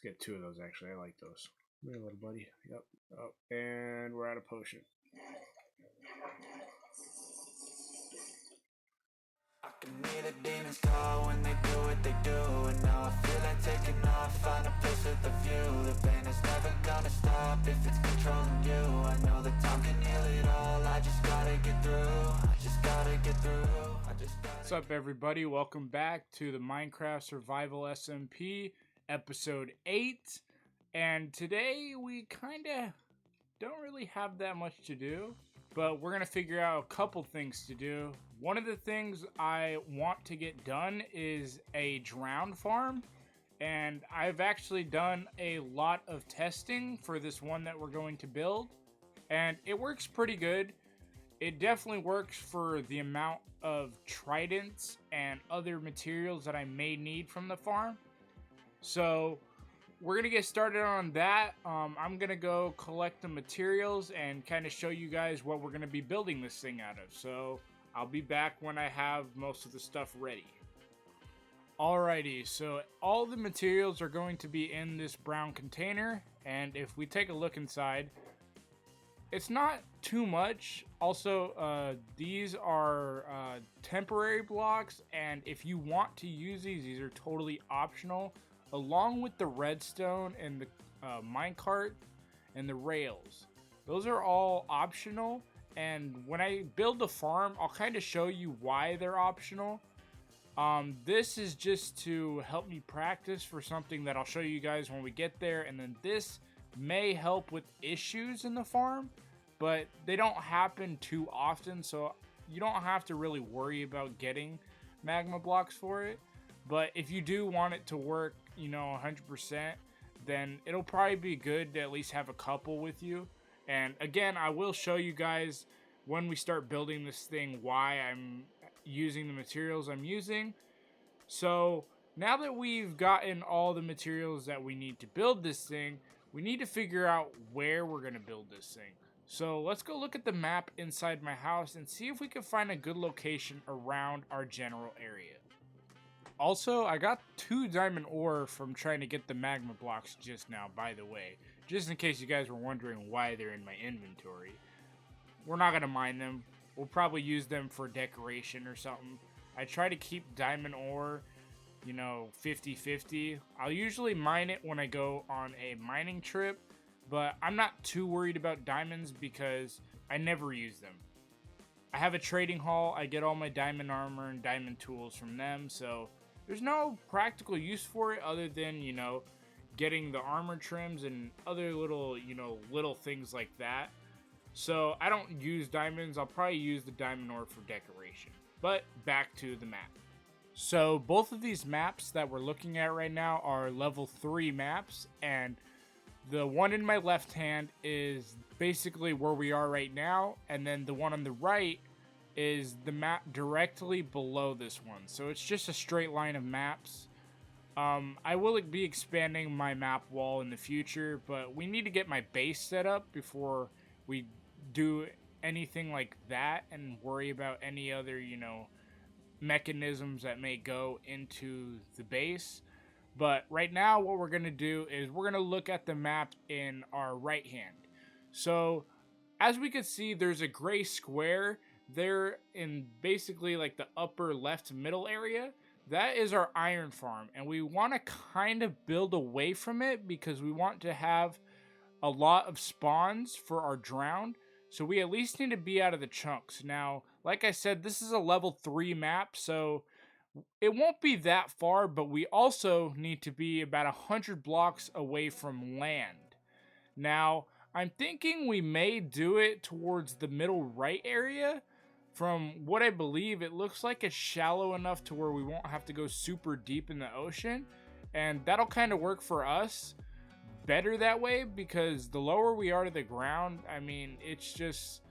get 2 of those actually. I like those. Come here, little buddy. Yep. Oh, and we're out of potion. I can hear the demons call when they do what they do. And now I feel like taking off, find a place with a view. The pain is never gonna stop if it's controlling you. I know that time can heal it all, I just gotta get through. I just gotta get through. What's up, everybody? Welcome back to the Minecraft Survival SMP, episode 8. And today we kinda don't really have that much to do, but we're gonna figure out a couple things to do. One of the things I want to get done is a drown farm, and I've actually done a lot of testing for this one that we're going to build, and it works pretty good. It definitely works for the amount of tridents and other materials that I may need from the farm. So we're going to get started on that. I'm going to go collect the materials and kind of show you guys what we're going to be building this thing out of. So I'll be back when I have most of the stuff ready. Alrighty, so all the materials are going to be in this brown container. And if we take a look inside, it's not too much. Also, these are temporary blocks, and if you want to use these are totally optional, along with the redstone and the minecart and the rails. Those are all optional, and when I build the farm, I'll kind of show you why they're optional. This is just to help me practice for something that I'll show you guys when we get there, and then this may help with issues in the farm, but they don't happen too often, so you don't have to really worry about getting magma blocks for it. But if you do want it to work, 100%, then it'll probably be good to at least have a couple with you. And again, I will show you guys when we start building this thing why I'm using the materials I'm using. So now that we've gotten all the materials that we need to build this thing, we need to figure out where we're going to build this thing. So let's go look at the map inside my house and see if we can find a good location around our general area. Also, I got 2 diamond ore from trying to get the magma blocks just now, by the way. Just in case you guys were wondering why they're in my inventory. We're not going to mine them. We'll probably use them for decoration or something. I try to keep diamond ore, 50-50. I'll usually mine it when I go on a mining trip, but I'm not too worried about diamonds because I never use them. I have a trading hall. I get all my diamond armor and diamond tools from them, so there's no practical use for it other than, getting the armor trims and other little, little things like that. So I don't use diamonds. I'll probably use the diamond ore for decoration. But back to the map. So both of these maps that we're looking at right now are level 3 maps, and the one in my left hand is basically where we are right now, and then the one on the right is the map directly below this one. So it's just a straight line of maps. I will be expanding my map wall in the future, but we need to get my base set up before we do anything like that and worry about any other, mechanisms that may go into the base. But right now, what we're going to do is we're going to look at the map in our right hand. So, as we can see, there's a gray square there in basically like the upper left middle area. That is our iron farm, and we want to kind of build away from it because we want to have a lot of spawns for our drowned. So we at least need to be out of the chunks. Now, like I said, this is a level 3 map, so it won't be that far, but we also need to be about 100 blocks away from land. Now, I'm thinking we may do it towards the middle right area. From what I believe, it looks like it's shallow enough to where we won't have to go super deep in the ocean, and that'll kind of work for us better that way, because the lower we are to the ground, it's just,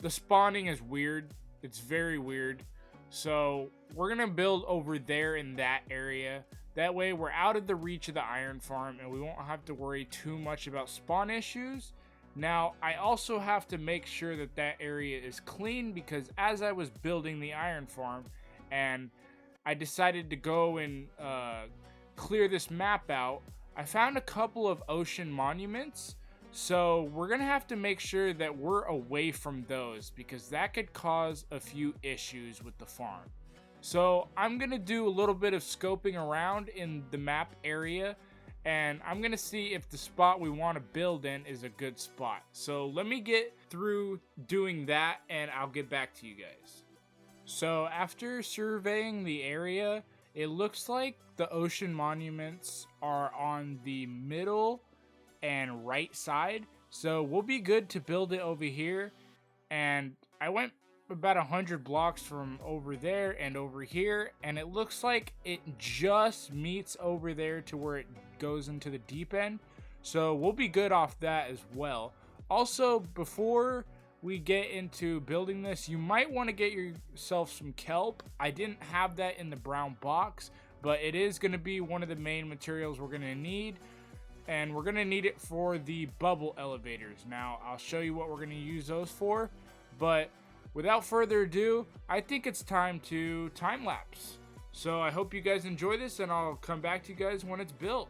the spawning is weird. It's very weird. So we're going to build over there in that area. That way we're out of the reach of the iron farm and we won't have to worry too much about spawn issues. Now, I also have to make sure that that area is clean, because as I was building the iron farm and I decided to go and clear this map out, I found a couple of ocean monuments, so we're gonna have to make sure that we're away from those because that could cause a few issues with the farm. So I'm gonna do a little bit of scoping around in the map area, and I'm gonna see if the spot we want to build in is a good spot. So let me get through doing that and I'll get back to you guys. So after surveying the area, it looks like the ocean monuments are on the middle and right side. So we'll be good to build it over here. And I went about 100 blocks from over there and over here, and it looks like it just meets over there to where it goes into the deep end. So we'll be good off that as well. Also, before we get into building this, you might want to get yourself some kelp. I didn't have that in the brown box, but it is going to be one of the main materials we're going to need, and we're going to need it for the bubble elevators. Now, I'll show you what we're going to use those for, but without further ado, I think it's time to time lapse. So I hope you guys enjoy this, and I'll come back to you guys when it's built.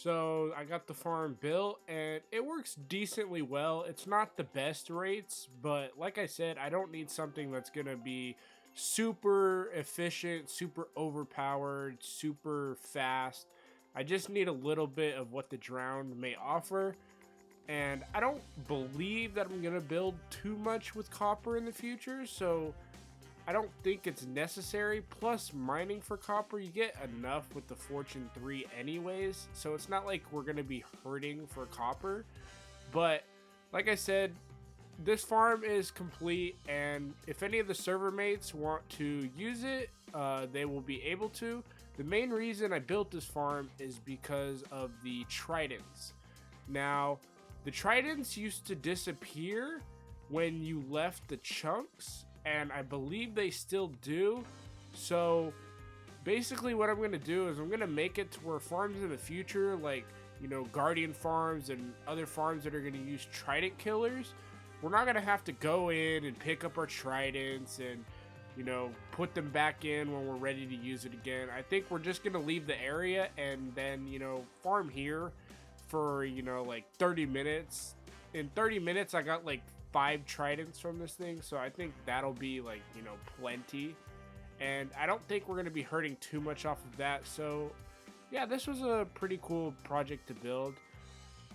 So I got the farm built and it works decently well. It's not the best rates, but like I said, I don't need something that's gonna be super efficient, super overpowered, super fast. I just need a little bit of what the drowned may offer. And I don't believe that I'm gonna build too much with copper in the future, so I don't think it's necessary. Plus, mining for copper, you get enough with the Fortune 3 anyways, so it's not like we're going to be hurting for copper. But, like I said, this farm is complete, and if any of the server mates want to use it, they will be able to. The main reason I built this farm is because of the tridents. Now, the tridents used to disappear when you left the chunks, and I believe they still do. So basically what I'm going to do is I'm going to make it to where farms in the future, like, you know, guardian farms and other farms that are going to use trident killers, we're not going to have to go in and pick up our tridents and, you know, put them back in when we're ready to use it again. I think we're just going to leave the area and then, you know, farm here for, you know, like 30 minutes. In 30 minutes I got like 5 tridents from this thing, so I think that'll be like, you know, plenty. And I don't think we're going to be hurting too much off of that. So yeah, this was a pretty cool project to build,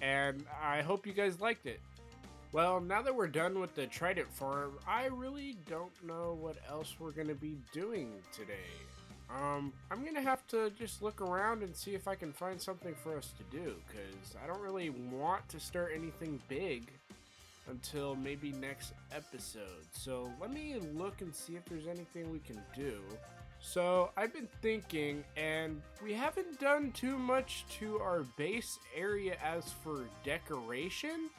and I hope you guys liked it. Well, now that we're done with the trident farm, I really don't know what else we're going to be doing today. I'm going to have to just look around and see if I can find something for us to do, because I don't really want to start anything big until maybe next episode. So let me look and see if there's anything we can do. So I've been thinking, and we haven't done too much to our base area as for decoration.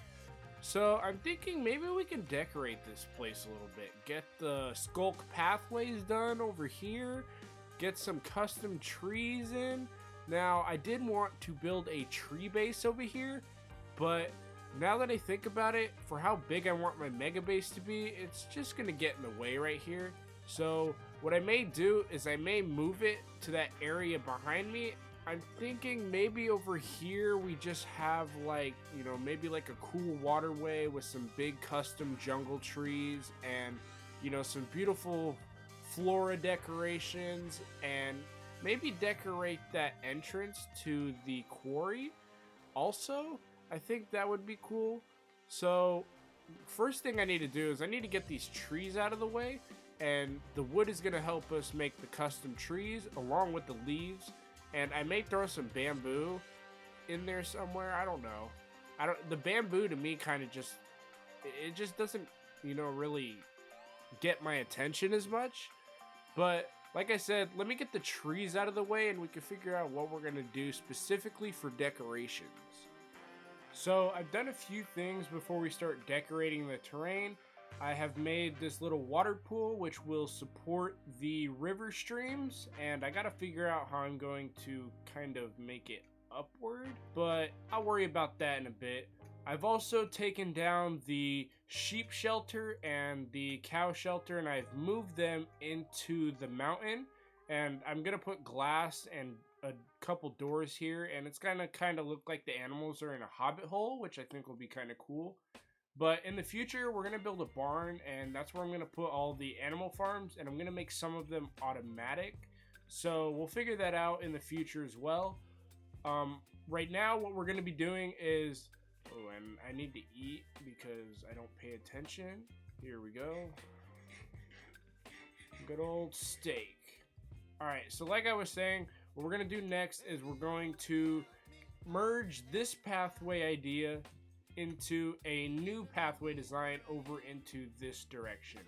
So I'm thinking maybe we can decorate this place a little bit. Get the skulk pathways done over here. Get some custom trees in. Now, I did want to build a tree base over here, but now that I think about it, for how big I want my mega base to be, it's just going to get in the way right here. So what I may do is I may move it to that area behind me. I'm thinking maybe over here we just have like, you know, maybe like a cool waterway with some big custom jungle trees and, you know, some beautiful flora decorations, and maybe decorate that entrance to the quarry also. I think that would be cool. So first thing I need to do is I need to get these trees out of the way, and the wood is going to help us make the custom trees along with the leaves. And I may throw some bamboo in there somewhere. I don't know. The bamboo to me kind of just, it just doesn't, you know, really get my attention as much. But like I said, let me get the trees out of the way and we can figure out what we're going to do specifically for decorations. So I've done a few things before we start decorating the terrain. I have made this little water pool which will support the river streams, and I gotta figure out how I'm going to kind of make it upward, but I'll worry about that in a bit. I've also taken down the sheep shelter and the cow shelter, and I've moved them into the mountain, and I'm gonna put glass and a couple doors here, and it's gonna kind of look like the animals are in a hobbit hole, which I think will be kind of cool. But in the future, we're going to build a barn, and that's where I'm going to put all the animal farms, and I'm going to make some of them automatic. So we'll figure that out in the future as well. Right now, what we're going to be doing is... Oh, and I need to eat because I don't pay attention. Here we go. Good old steak. Alright, so like I was saying, what we're going to do next is we're going to merge this pathway idea into a new pathway design over into this direction.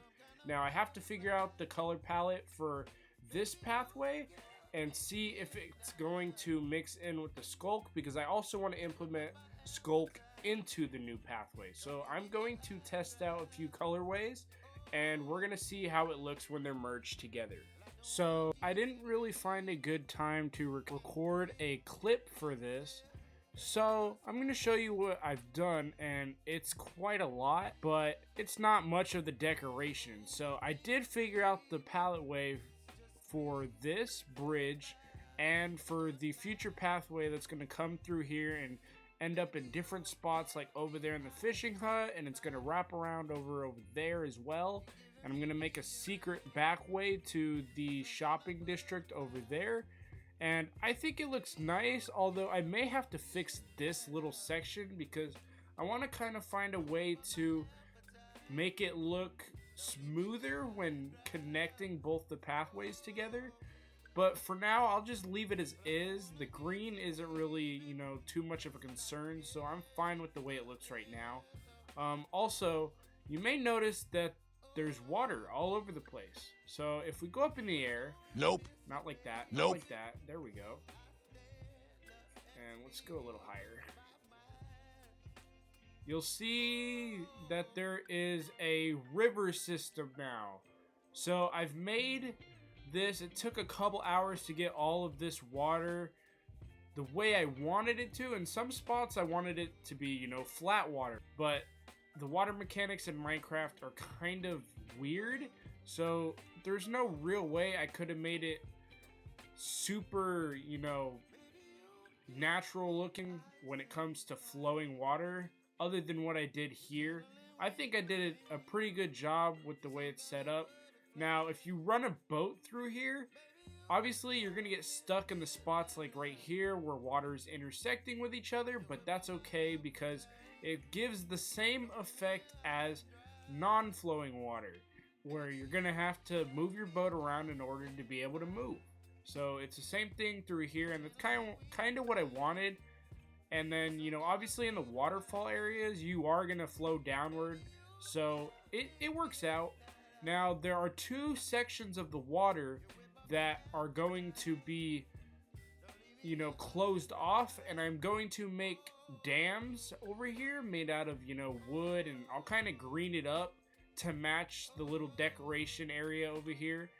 Now I have to figure out the color palette for this pathway and see if it's going to mix in with the skulk, because I also want to implement skulk into the new pathway. So I'm going to test out a few colorways and we're going to see how it looks when they're merged together. So I didn't really find a good time to record a clip for this, so I'm going to show you what I've done, and it's quite a lot, but it's not much of the decoration. So I did figure out the palette wave for this bridge and for the future pathway that's going to come through here and end up in different spots, like over there in the fishing hut, and it's going to wrap around over there as well. And I'm going to make a secret back way to the shopping district over there. And I think it looks nice, although I may have to fix this little section because I want to kind of find a way to make it look smoother when connecting both the pathways together. But for now, I'll just leave it as is. The green isn't really, too much of a concern, so I'm fine with the way it looks right now. Also, you may notice that there's water all over the place. So if we go up in the air... Nope. Not like that. Nope. Not like that. There we go. And let's go a little higher. You'll see that there is a river system now. So I've made this. It took a couple hours to get all of this water the way I wanted it to. In some spots I wanted it to be, flat water. But the water mechanics in Minecraft are kind of weird. So there's no real way I could have made it super, natural looking when it comes to flowing water, other than what I did here. I think I did a pretty good job with the way it's set up. Now, if you run a boat through here, obviously you're going to get stuck in the spots like right here where water is intersecting with each other, but that's okay because it gives the same effect as non-flowing water, where you're going to have to move your boat around in order to be able to move. So it's the same thing through here, and it's kind of what I wanted. And then, obviously in the waterfall areas, you are going to flow downward, so it works out. Now, there are two sections of the water that are going to be, closed off, and I'm going to make dams over here made out of, wood, and I'll kind of green it up to match the little decoration area over here.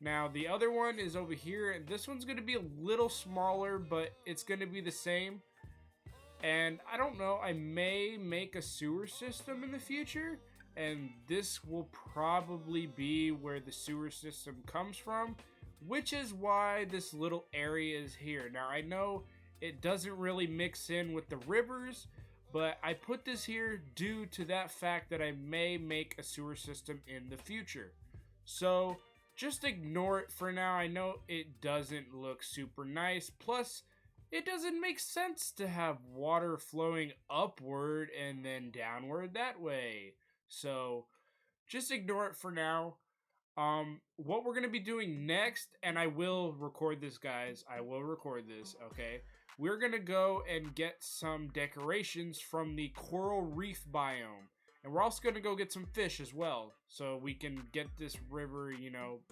Now, the other one is over here, and this one's going to be a little smaller, but it's going to be the same. And I don't know, I may make a sewer system in the future, and this will probably be where the sewer system comes from, which is why this little area is here. Now, I know it doesn't really mix in with the rivers, but I put this here due to that fact that I may make a sewer system in the future. So just ignore it for now. I know it doesn't look super nice. Plus, it doesn't make sense to have water flowing upward and then downward that way. So just ignore it for now. What we're going to be doing next, and I will record this, guys. I will record this, okay? We're going to go and get some decorations from the coral reef biome. And we're also going to go get some fish as well, so we can get this river,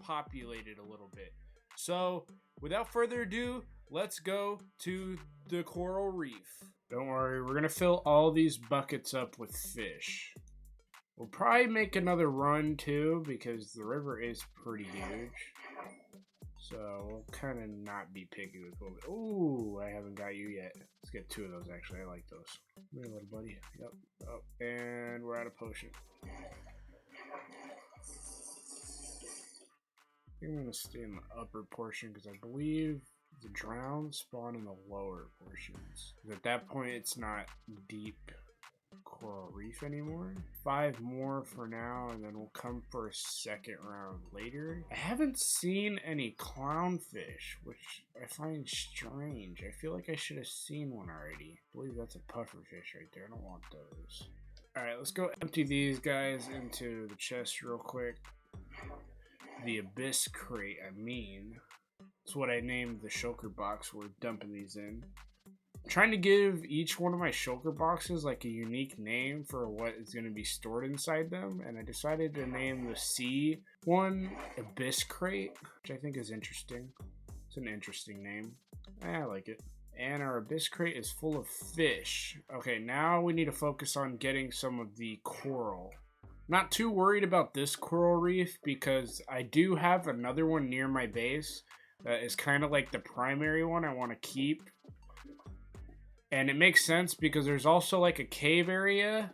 populated a little bit. So, without further ado, let's go to the coral reef. Don't worry, we're going to fill all these buckets up with fish. We'll probably make another run too, because the river is pretty huge. So we'll kind of not be picky with what we... Ooh, I haven't got you yet. Let's get two of those, actually. I like those. Come here, little buddy. Yep. Oh, and we're out of potion. I think I'm going to stay in the upper portion, because I believe the drown spawn in the lower portions. At that point, it's not deep coral reef anymore. 5 more for now, and then we'll come for a second round later. I haven't seen any clownfish, which I find strange. I feel like I should have seen one already. I believe that's a pufferfish right there. I don't want those. Alright, let's go empty these guys into the chest real quick. The abyss crate, That's what I named the shulker box we're dumping these in. I'm trying to give each one of my shulker boxes like a unique name for what is going to be stored inside them, and I decided to name the C one Abyss Crate, which I think is interesting. It's an interesting name. I like it. And our Abyss Crate is full of fish. Okay, now we need to focus on getting some of the coral. Not too worried about this coral reef because I do have another one near my base that is kind of like the primary one I want to keep. And it makes sense because there's also like a cave area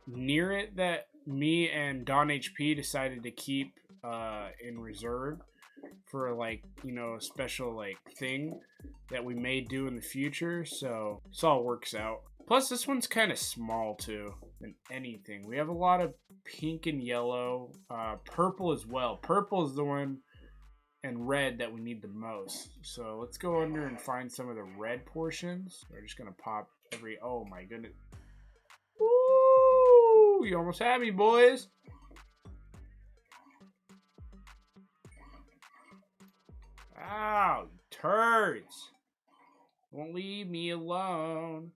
near it that me and Don HP decided to keep in reserve for like, you know, a special like thing that we may do in the future. So this all works out. Plus this one's kind of small too than anything. We have a lot of pink and yellow, purple as well. Purple is the one, and red that we need the most. So let's go under and find some of the red portions. We're just gonna pop every, oh my goodness. Woo! You almost had me, boys. Ow, you turds. Won't leave me alone.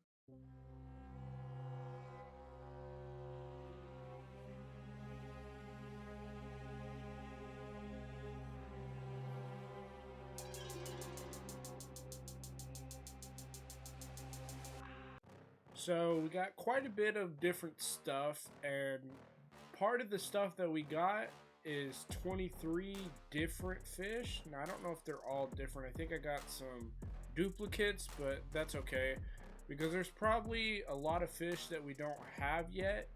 So we got quite a bit of different stuff, and part of the stuff that we got is 23 different fish. Now I don't know if they're all different. I think I got some duplicates, but that's okay because there's probably a lot of fish that we don't have yet,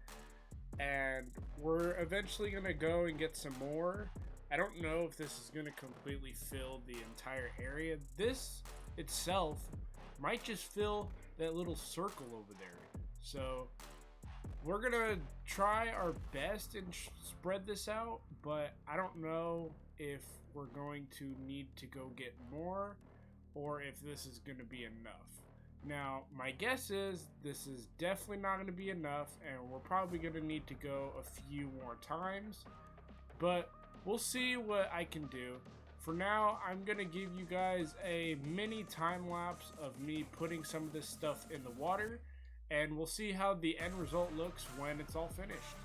and we're eventually gonna go and get some more. I don't know if this is gonna completely fill the entire area. This itself might just fill that little circle over there. So we're gonna try our best and spread this out, but I don't know if we're going to need to go get more or if this is gonna be enough. Now my guess is this is definitely not gonna be enough, and we're probably gonna need to go a few more times, but we'll see what I can do. For now, I'm gonna give you guys a mini time lapse of me putting some of this stuff in the water, and we'll see how the end result looks when it's all finished.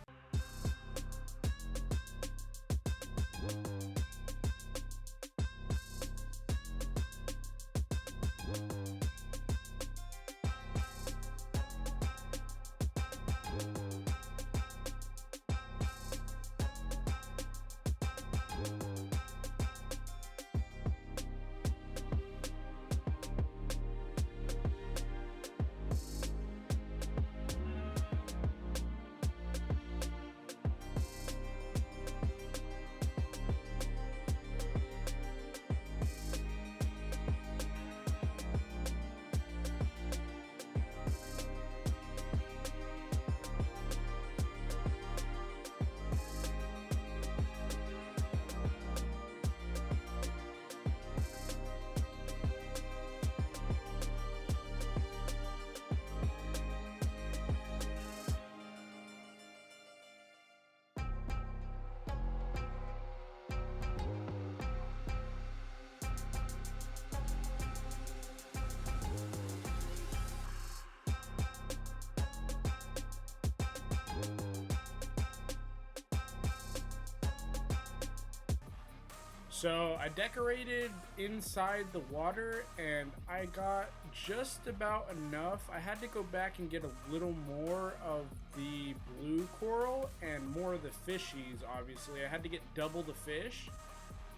So I decorated inside the water and I got just about enough. I had to go back and get a little more of the blue coral and more of the fishies, obviously. I had to get double the fish,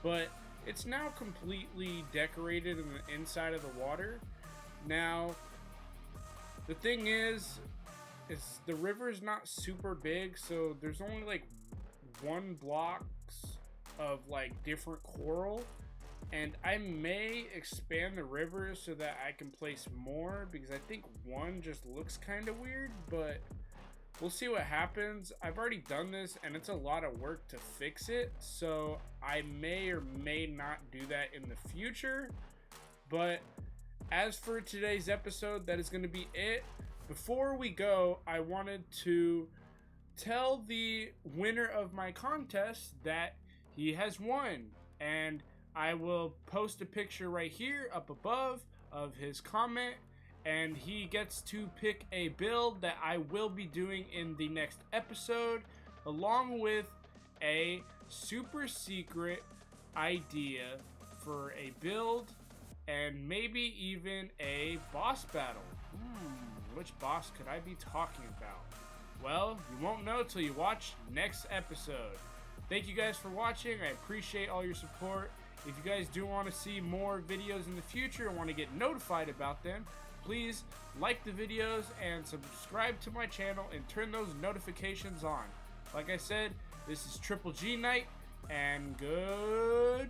but it's now completely decorated in the inside of the water. Now, the thing is the river's not super big, so there's only like one blocks of like different coral, and I may expand the river so that I can place more, because I think one just looks kind of weird, but we'll see what happens. I've already done this and it's a lot of work to fix it, so I may or may not do that in the future. But as for today's episode, that is going to be it. Before we go, I wanted to tell the winner of my contest that he has won, and I will post a picture right here up above of his comment, and he gets to pick a build that I will be doing in the next episode, along with a super secret idea for a build and maybe even a boss battle. Which boss could I be talking about? Well, you won't know till you watch next episode. Thank you guys for watching. I appreciate all your support. If you guys do want to see more videos in the future and want to get notified about them, please like the videos and subscribe to my channel and turn those notifications on. Like I said, this is Triple G Night, and goodbye.